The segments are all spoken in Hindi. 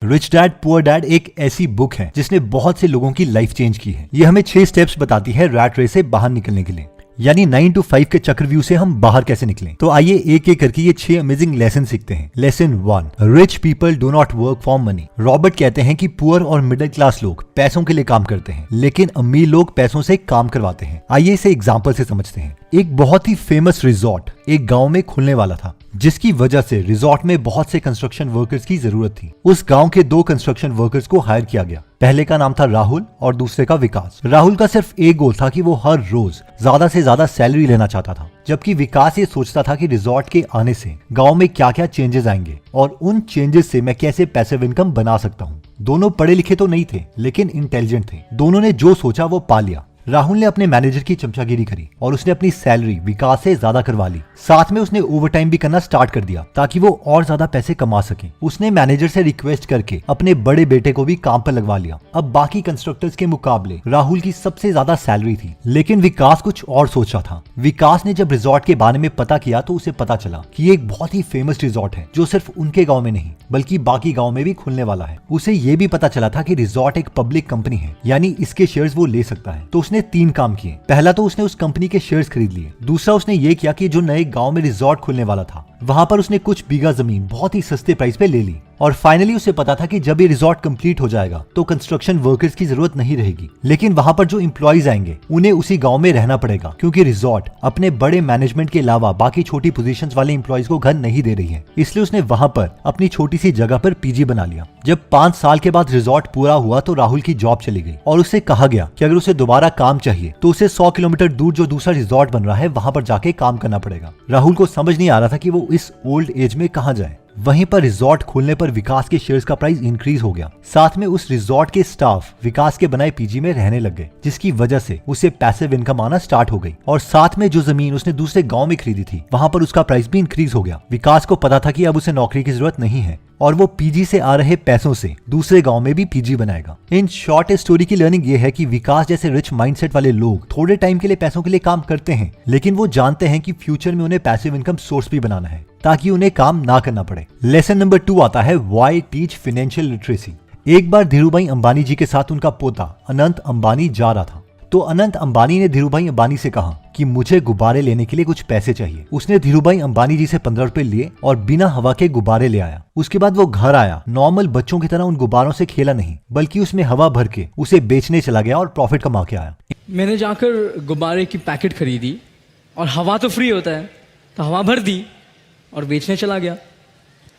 रिच डैड पुअर डैड एक ऐसी बुक है जिसने बहुत से लोगों की लाइफ चेंज की है। ये हमें 6 स्टेप्स बताती है रैट रेस से बाहर निकलने के लिए, यानी 9 to 5 के चक्रव्यूह से हम बाहर कैसे निकलें। तो आइए एक एक करके ये 6 अमेजिंग लेसन सीखते हैं। Lesson 1, rich people do not work for money. Robert कहते हैं कि पुअर और मिडिल क्लास लोग पैसों के लिए काम करते हैं, लेकिन अमीर लोग पैसों से काम करवाते हैं। आइए इसे एग्जाम्पल से समझते हैं। एक बहुत ही फेमस रिजॉर्ट एक गांव में खुलने वाला था, जिसकी वजह से रिजॉर्ट में बहुत से कंस्ट्रक्शन वर्कर्स की जरूरत थी। उस गांव के 2 कंस्ट्रक्शन वर्कर्स को हायर किया गया। पहले का नाम था राहुल और दूसरे का विकास। राहुल का सिर्फ एक गोल था कि वो हर रोज ज्यादा से ज्यादा सैलरी लेना चाहता था, जबकि विकास ये सोचता था कि रिजॉर्ट के आने से गांव में क्या क्या चेंजेस आएंगे और उन चेंजेस से मैं कैसे पैसिव इनकम बना सकता हूँ। दोनों पढ़े लिखे तो नहीं थे, लेकिन इंटेलिजेंट थे। दोनों ने जो सोचा वो पा लिया। राहुल ने अपने मैनेजर की चमचागिरी करी और उसने अपनी सैलरी विकास से ज्यादा करवा ली। साथ में उसने ओवरटाइम भी करना स्टार्ट कर दिया ताकि वो और ज्यादा पैसे कमा सके। उसने मैनेजर से रिक्वेस्ट करके अपने बड़े बेटे को भी काम पर लगवा लिया। अब बाकी कंस्ट्रक्टर्स के मुकाबले राहुल की सबसे ज्यादा सैलरी थी, लेकिन विकास कुछ और सोचा था। विकास ने जब रिजॉर्ट के बारे में पता किया तो उसे पता चला कि ये एक बहुत ही फेमस रिजॉर्ट है जो सिर्फ उनके गाँव में नहीं बल्कि बाकी गाँव में भी खुलने वाला है। उसे ये भी पता चला था कि रिजॉर्ट एक पब्लिक कंपनी है, यानी इसके शेयर्स वो ले सकता है। तो उसने 3 काम किए। पहला तो उसने उस कंपनी के शेयर्स खरीद लिए। दूसरा उसने ये किया कि जो नए गांव में रिजॉर्ट खुलने वाला था वहां पर उसने कुछ बीघा जमीन बहुत ही सस्ते प्राइस पे ले ली। और फाइनली उसे पता था कि जब ये रिजॉर्ट कंप्लीट हो जाएगा तो कंस्ट्रक्शन वर्कर्स की जरूरत नहीं रहेगी, लेकिन वहां पर जो एम्प्लॉइज आएंगे उन्हें उसी गांव में रहना पड़ेगा, क्योंकि रिजॉर्ट अपने बड़े मैनेजमेंट के अलावा बाकी छोटी पोजीशंस वाले एम्प्लॉइज को घर नहीं दे रही है। इसलिए उसने वहां पर अपनी छोटी सी जगह पर पीजी बना लिया। जब 5 साल के बाद रिजॉर्ट पूरा हुआ तो राहुल की जॉब चली गई और उससे कहा गया कि अगर उसे दोबारा काम चाहिए तो उसे 100 किलोमीटर दूर जो दूसरा रिजॉर्ट बन रहा है वहां पर जाके काम करना पड़ेगा। राहुल को समझ नहीं आ रहा था कि वो इस ओल्ड एज में कहाँ जाए। वहीं पर रिजॉर्ट खोलने पर विकास के शेयर्स का प्राइस इंक्रीज हो गया। साथ में उस रिजॉर्ट के स्टाफ विकास के बनाए पीजी में रहने लग गए, जिसकी वजह से उसे पैसिव इनकम आना स्टार्ट हो गई। और साथ में जो जमीन उसने दूसरे गांव में खरीदी थी वहां पर उसका प्राइस भी इंक्रीज हो गया। विकास को पता था कि अब उसे नौकरी की जरूरत नहीं है और वो पीजी से आ रहे पैसों से दूसरे गांव में भी पीजी बनाएगा। इन शॉर्ट स्टोरी की लर्निंग ये है कि विकास जैसे रिच माइंडसेट वाले लोग थोड़े टाइम के लिए पैसों के लिए काम करते हैं, लेकिन वो जानते हैं कि फ्यूचर में उन्हें पैसिव इनकम सोर्स भी बनाना है ताकि उन्हें काम ना करना पड़े। लेसन नंबर 2 आता है व्हाई टीच फाइनेंशियल लिटरेसी। एक बार धीरूभाई अंबानी जी के साथ उनका पोता अनंत अंबानी जा रहा था, तो अनंत अंबानी ने धीरूभाई अंबानी से कहा कि मुझे गुब्बारे लेने के लिए कुछ पैसे चाहिए। उसने धीरूभाई अंबानी जी से 15 रुपए लिए और बिना हवा के गुब्बारे ले आया। उसके बाद वो घर आया। नॉर्मल बच्चों की तरह उन गुब्बारों से खेला नहीं, बल्कि उसमें हवा भर के उसे बेचने चला गया और प्रॉफिट कमा के आया। मैंने जाकर गुब्बारे की पैकेट खरीदी और हवा तो फ्री होता है, तो हवा भर दी और बेचने चला गया।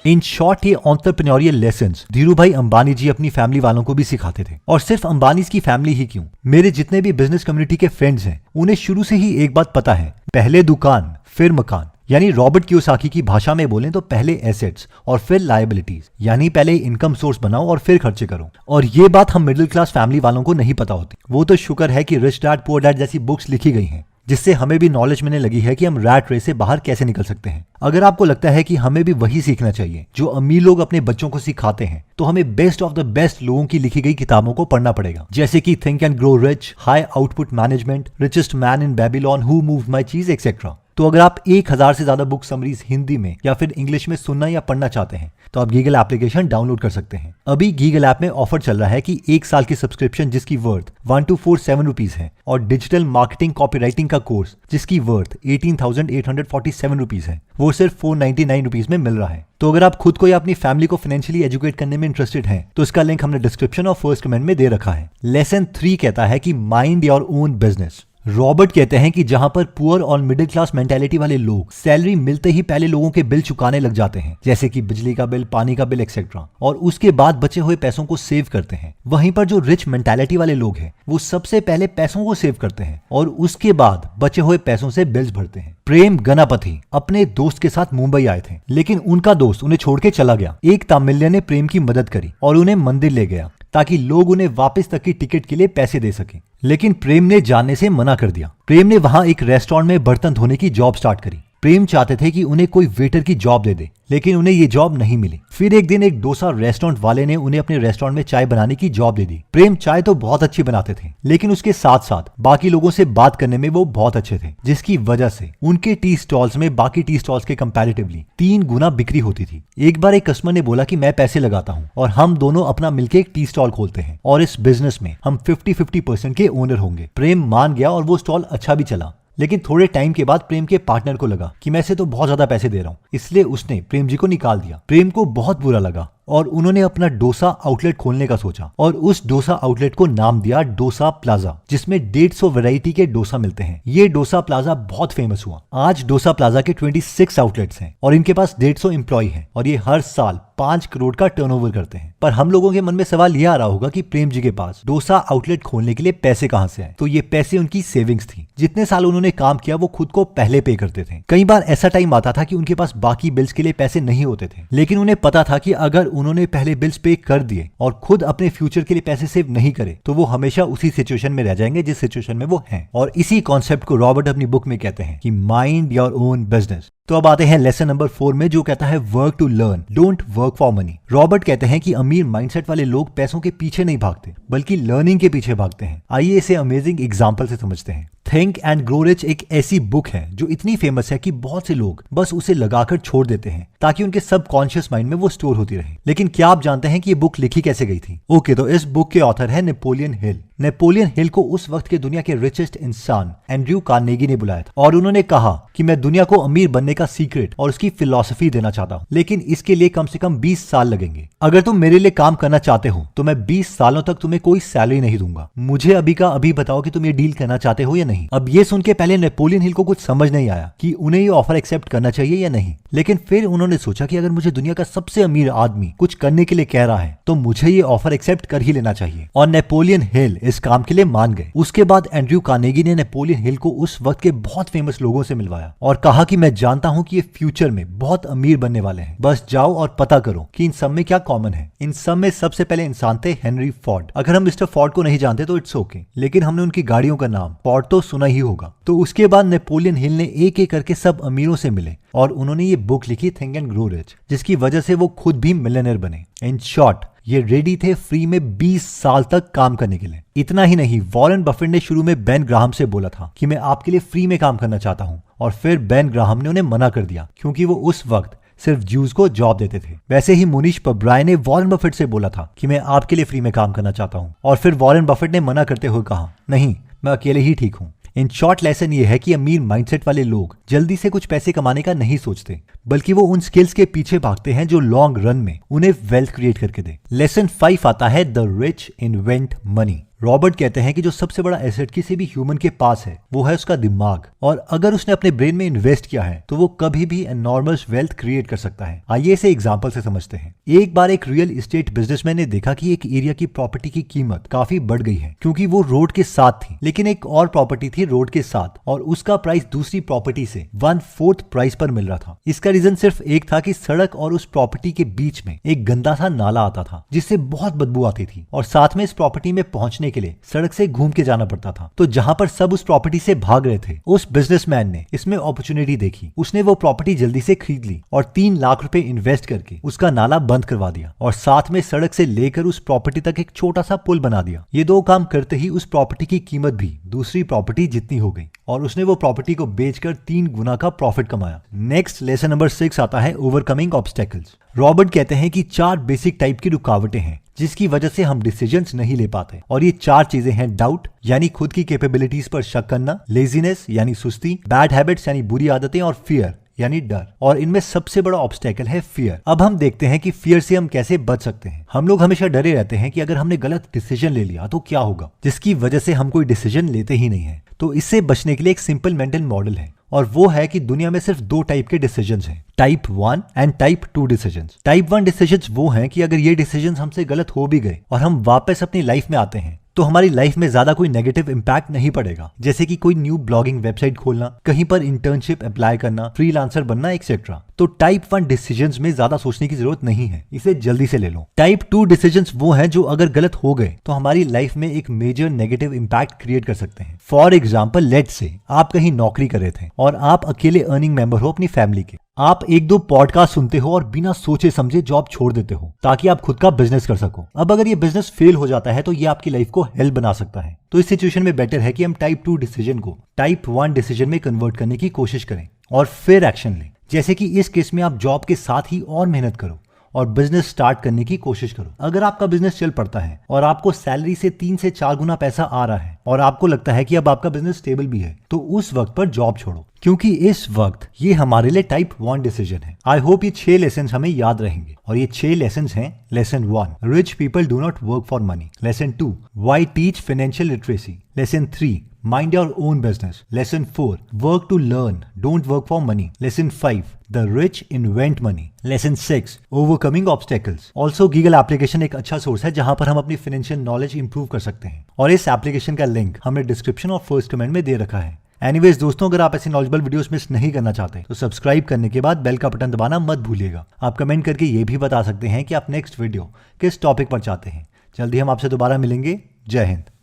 इन शॉर्ट ये एंटरप्रेन्योरियल लेसन्स धीरूभाई अंबानी जी अपनी फैमिली वालों को भी सिखाते थे। और सिर्फ अंबानी की फैमिली ही क्यों, मेरे जितने भी बिजनेस कम्युनिटी के फ्रेंड्स हैं उन्हें शुरू से ही एक बात पता है, पहले दुकान फिर मकान। यानी रॉबर्ट कियोसाकी की भाषा में बोलें तो पहले एसेट्स और फिर लायबिलिटीज, यानी पहले इनकम सोर्स बनाओ और फिर खर्चे करो। और ये बात हम मिडिल क्लास फैमिली वालों को नहीं पता होती। वो तो शुक्र है कि रिच डैड पुअर डैड जैसी बुक्स लिखी गई हैं, जिससे हमें भी नॉलेज मिलने लगी है कि हम रैट रेस से बाहर कैसे निकल सकते हैं। अगर आपको लगता है कि हमें भी वही सीखना चाहिए जो अमीर लोग अपने बच्चों को सिखाते हैं, तो हमें बेस्ट ऑफ द बेस्ट लोगों की लिखी गई किताबों को पढ़ना पड़ेगा, जैसे कि think and grow rich, high output management, richest man in Babylon, who moved my चीज एक्सेट्रा। तो अगर आप 1000 से ज्यादा बुक समरीज हिंदी में या फिर इंग्लिश में सुनना या पढ़ना चाहते हैं तो आप गीगल एप्लीकेशन डाउनलोड कर सकते हैं। अभी गीगल ऐप में ऑफर चल रहा है कि 1 साल की सब्सक्रिप्शन जिसकी वर्थ 1247 रुपीज है और डिजिटल मार्केटिंग कॉपीराइटिंग का कोर्स जिसकी वर्थ 18,847 रुपीज है, वो सिर्फ 499 रुपीज में मिल रहा है। तो अगर आप खुद को या अपनी फैमिली को फाइनेंशियली एजुकेट करने में इंटरेस्टेड हैं, तो इसका लिंक हमने डिस्क्रिप्शन और फर्स्ट कमेंट में दे रखा है। लेसन 3 कहता है कि mind your own business. Robert कहते हैं कि जहां पर पुअर और मिडिल क्लास मेंटालिटी वाले लोग सैलरी मिलते ही पहले लोगों के बिल चुकाने लग जाते हैं, जैसे कि बिजली का बिल, पानी का बिल एक्सेट्रा, और उसके बाद बचे हुए पैसों को सेव करते हैं। वहीं पर जो रिच मेंटालिटी वाले लोग हैं वो सबसे पहले पैसों को सेव करते हैं और उसके बाद बचे हुए पैसों से बिल्स भरते हैं। प्रेम गनापति अपने दोस्त के साथ मुंबई आए थे, लेकिन उनका दोस्त उन्हें छोड़ के चला गया। एक तमिलियन ने प्रेम की मदद करी और उन्हें मंदिर ले गया ताकि लोग उन्हें वापस तक की टिकट के लिए पैसे दे सकें, लेकिन प्रेम ने जाने से मना कर दिया। प्रेम ने वहां एक रेस्टोरेंट में बर्तन धोने की जॉब स्टार्ट करी। प्रेम चाहते थे कि उन्हें कोई वेटर की जॉब दे दे, लेकिन उन्हें ये जॉब नहीं मिली। फिर एक दिन एक डोसा रेस्टोरेंट वाले ने उन्हें अपने रेस्टोरेंट में चाय बनाने की जॉब दे दी। प्रेम चाय तो बहुत अच्छी बनाते थे, लेकिन उसके साथ साथ बाकी लोगों से बात करने में वो बहुत अच्छे थे, जिसकी वजह से उनके टी स्टॉल्स में बाकी टी स्टॉल्स के कंपैरेटिवली 3 गुना बिक्री होती थी। एक बार एक कस्टमर ने बोला कि मैं पैसे लगाता हूँ और हम दोनों अपना मिलकर एक टी स्टॉल खोलते हैं और इस बिजनेस में हम 50-50% के ओनर होंगे। प्रेम मान गया और वो स्टॉल अच्छा भी चला, लेकिन थोड़े टाइम के बाद प्रेम के पार्टनर को लगा कि मैं इसे तो बहुत ज्यादा पैसे दे रहा हूँ, इसलिए उसने प्रेम जी को निकाल दिया। प्रेम को बहुत बुरा लगा और उन्होंने अपना डोसा आउटलेट खोलने का सोचा और उस डोसा आउटलेट को नाम दिया डोसा प्लाजा, जिसमें 150 वैरायटी के डोसा मिलते हैं। ये डोसा प्लाजा बहुत फेमस हुआ। आज डोसा प्लाजा के 26 आउटलेट्स हैं और इनके पास 150 एम्प्लॉय हैं और ये हर साल 5 करोड़ का टर्नओवर करते हैं। पर हम लोगों के मन में सवाल ये आ रहा होगा कि प्रेम जी के पास डोसा आउटलेट खोलने के लिए पैसे कहां से आए? तो ये पैसे उनकी सेविंग्स थी। जितने साल उन्होंने काम किया वो खुद को पहले पे करते थे। कई बार ऐसा टाइम आता था कि उनके पास बाकी बिल्स के लिए पैसे नहीं होते थे, लेकिन उन्हें पता था कि अगर उन्होंने पहले बिल्स पे कर दिए और खुद अपने फ्यूचर के लिए पैसे सेव नहीं करे तो वो हमेशा उसी सिचुएशन में रह जाएंगे जिस सिचुएशन में वो हैं। और इसी कॉन्सेप्ट को रॉबर्ट अपनी बुक में कहते हैं कि माइंड योर ओन बिजनेस। तो अब आते हैं लेसन नंबर 4 में, जो कहता है work to learn, don't work for money. Robert कहते हैं कि अमीर माइंडसेट वाले लोग पैसों के पीछे नहीं भागते बल्कि लर्निंग के पीछे भागते हैं। आइए इसे अमेजिंग एग्जांपल से समझते हैं। थिंक एंड ग्रो रिच एक ऐसी बुक है जो इतनी फेमस है कि बहुत से लोग बस उसे लगाकर छोड़ देते हैं ताकि उनके सबकॉन्शियस माइंड में वो स्टोर होती रहे। लेकिन क्या आप जानते हैं कि ये बुक लिखी कैसे गई थी? ओके, तो इस बुक के ऑथर है नेपोलियन हिल। नेपोलियन हिल को उस वक्त के दुनिया के रिचेस्ट इंसान एंड्रयू कार्नेगी ने बुलाया था और उन्होंने कहा कि मैं दुनिया को अमीर बनने का सीक्रेट और उसकी फिलॉसफी देना चाहता हूँ, लेकिन इसके लिए कम से कम 20 साल लगेंगे। अगर तुम मेरे लिए काम करना चाहते हो तो मैं 20 सालों तक तुम्हें कोई सैलरी नहीं दूंगा। मुझे अभी का अभी बताओ कि तुम ये डील करना चाहते हो या नहीं। अब ये सुन के पहले नेपोलियन हिल को कुछ समझ नहीं आया कि उन्हें ये ऑफर एक्सेप्ट करना चाहिए या नहीं, लेकिन फिर उन्होंने सोचा कि अगर मुझे दुनिया का सबसे अमीर आदमी कुछ करने के लिए कह रहा है तो मुझे ये ऑफर एक्सेप्ट कर ही लेना चाहिए। और नेपोलियन हिल इस काम के लिए मान गए। उसके बाद एंड्रयू कार्नेगी ने नेपोलियन हिल को उस वक्त के बहुत फेमस लोगों से मिलवाया और कहा कि मैं जानता हूं कि ये फ्यूचर में बहुत अमीर बनने वाले हैं, बस जाओ और पता करो कि इन सब में क्या कॉमन है। इन सब में सबसे पहले इंसान थे हेनरी फोर्ड। अगर हम मिस्टर फोर्ड को नहीं जानते तो इट्स ओके, लेकिन हमने उनकी गाड़ियों का नाम फोर्ड तो सुना ही होगा। तो उसके बाद नेपोलियन हिल ने एक एक करके सब अमीरों से मिले और उन्होंने ये बुक लिखी थिंक एंड ग्रो रिच, जिसकी वजह से वो खुद भी मिलियनेयर बने। इन शॉर्ट ये रेडी थे फ्री में 20 साल तक काम करने के लिए। इतना ही नहीं, वॉरेन बफेट ने शुरू में बेन ग्राहम से बोला था कि मैं आपके लिए फ्री में काम करना चाहता हूं, और फिर बेन ग्राहम ने उन्हें मना कर दिया क्योंकि वो उस वक्त सिर्फ ज्यूज को जॉब देते थे। वैसे ही मुनीश पब्राय ने वॉरेन बफेट से बोला था कि मैं आपके लिए फ्री में काम करना चाहता हूं, और फिर वॉरेन बफेट ने मना करते हुए कहा नहीं, मैं अकेले ही ठीक हूं। इन शॉर्ट लेसन ये है कि अमीर माइंडसेट वाले लोग जल्दी से कुछ पैसे कमाने का नहीं सोचते, बल्कि वो उन स्किल्स के पीछे भागते हैं जो लॉन्ग रन में उन्हें वेल्थ क्रिएट करके दे। लेसन 5 आता है the rich invent money. Robert कहते हैं कि जो सबसे बड़ा एसेट किसी भी ह्यूमन के पास है वो है उसका दिमाग, और अगर उसने अपने ब्रेन में इन्वेस्ट किया है तो वो कभी भी एनॉर्मस वेल्थ क्रिएट कर सकता है। आइए इसे एग्जांपल से समझते हैं। एक बार एक रियल एस्टेट बिजनेसमैन ने देखा कि एक एरिया की प्रॉपर्टी की कीमत काफी बढ़ गई है क्योंकि वो रोड के साथ थी, लेकिन एक और प्रॉपर्टी थी रोड के साथ और उसका प्राइस दूसरी प्रॉपर्टी से 1/4 प्राइस पर मिल रहा था। इसका रीजन सिर्फ एक था कि सड़क और उस प्रॉपर्टी के बीच में एक गंदा सा नाला आता था जिससे बहुत बदबू आती थी, और साथ में इस प्रॉपर्टी में पहुंचने के लिए सड़क से घूम के जाना पड़ता था। तो जहां पर सब उस प्रॉपर्टी से भाग रहे थे, उस बिजनेसमैन ने इसमें अपॉर्चुनिटी देखी। उसने वो प्रॉपर्टी जल्दी से खरीद ली और 3 लाख रुपए इन्वेस्ट करके उसका नाला बंद करवा दिया और साथ में सड़क से लेकर उस प्रॉपर्टी तक एक छोटा सा पुल बना दिया। ये 2 काम करते ही उस प्रॉपर्टी की कीमत भी दूसरी प्रॉपर्टी जितनी हो गई और उसने वो प्रॉपर्टी को बेचकर 3 गुना का प्रॉफिट कमाया। नेक्स्ट लेसन नंबर 6 आता है ओवरकमिंग ऑब्स्टेकल्स। रॉबर्ट कहते हैं कि 4 बेसिक टाइप की रुकावटें हैं जिसकी वजह से हम डिसीजंस नहीं ले पाते, और ये 4 चीजें हैं डाउट यानी खुद की कैपेबिलिटीज पर शक करना, लेजीनेस यानी सुस्ती, बैड हैबिट्स यानी बुरी आदतें, और फियर यानी डर। और इनमें सबसे बड़ा ऑब्स्टेकल है फियर। अब हम देखते हैं कि फियर से हम कैसे बच सकते हैं। हम लोग हमेशा डरे रहते हैं कि अगर हमने गलत डिसीजन ले लिया तो क्या होगा, जिसकी वजह से हम कोई डिसीजन लेते ही नहीं है। तो इससे बचने के लिए एक सिंपल मेंटल मॉडल है, और वो है कि दुनिया में सिर्फ 2 टाइप के डिसीजंस हैं, type 1 and type 2 decisions. Type 1 decisions वो हैं कि अगर ये डिसीजंस हमसे गलत हो भी गए और हम वापस अपनी लाइफ में आते हैं तो हमारी लाइफ में ज्यादा कोई नेगेटिव इंपैक्ट नहीं पड़ेगा, जैसे कि कोई न्यू ब्लॉगिंग वेबसाइट खोलना, कहीं पर इंटर्नशिप अप्लाई करना, फ्रीलांसर बनना एक्सेट्रा। तो टाइप 1 डिसीजंस में ज्यादा सोचने की जरूरत नहीं है, इसे जल्दी से ले लो। टाइप 2 डिसीजंस वो हैं जो अगर गलत हो गए तो हमारी लाइफ में एक मेजर नेगेटिव इंपैक्ट क्रिएट कर सकते हैं। फॉर एग्जाम्पल लेट से आप कहीं नौकरी कर रहे थे और आप अकेले अर्निंग मेंबर हो अपनी फैमिली के। आप एक दो पॉडकास्ट सुनते हो और बिना सोचे समझे जॉब छोड़ देते हो ताकि आप खुद का बिजनेस कर सको। अब अगर ये बिजनेस फेल हो जाता है तो ये आपकी लाइफ को हेल बना सकता है। तो इस सिचुएशन में बेटर है कि हम टाइप 2 डिसीजन को टाइप 1 डिसीजन में कन्वर्ट करने की कोशिश करें और फिर एक्शन लें। जैसे कि इस केस में आप जॉब के साथ ही और मेहनत करो और बिजनेस स्टार्ट करने की कोशिश करो। अगर आपका बिजनेस चल पड़ता है और आपको सैलरी से 3 से 4 गुना पैसा आ रहा है और आपको लगता है कि अब आपका बिजनेस स्टेबल भी है, तो उस वक्त पर जॉब छोड़ो, क्योंकि इस वक्त ये हमारे लिए टाइप 1 डिसीजन है। आई होप ये 6 लेसन हमें याद रहेंगे और ये 6 लेसन हैं। Lesson 1, rich people do not work for money. Lesson 2, why teach financial literacy. Lesson 3, mind your own business. Lesson 4, work to learn, don't work for money. Lesson 5, the rich invent money. Lesson 6, overcoming obstacles. Also Giggle application एक अच्छा सोर्स है जहां पर हम अपनी फाइनेंशियल नॉलेज इंप्रूव कर सकते हैं और इस एप्लीकेशन का लिंक हमने डिस्क्रिप्शन और फर्स्ट कमेंट में दे रखा है। एनीवेज दोस्तों, अगर आप ऐसे नॉलेजेबल वीडियोस मिस नहीं करना चाहते तो सब्सक्राइब करने के बाद बेल का बटन दबाना मत भूलिएगा। आप कमेंट करके ये भी बता सकते हैं कि आप नेक्स्ट वीडियो किस टॉपिक पर चाहते हैं। जल्दी हम आपसे दोबारा मिलेंगे। जय हिंद।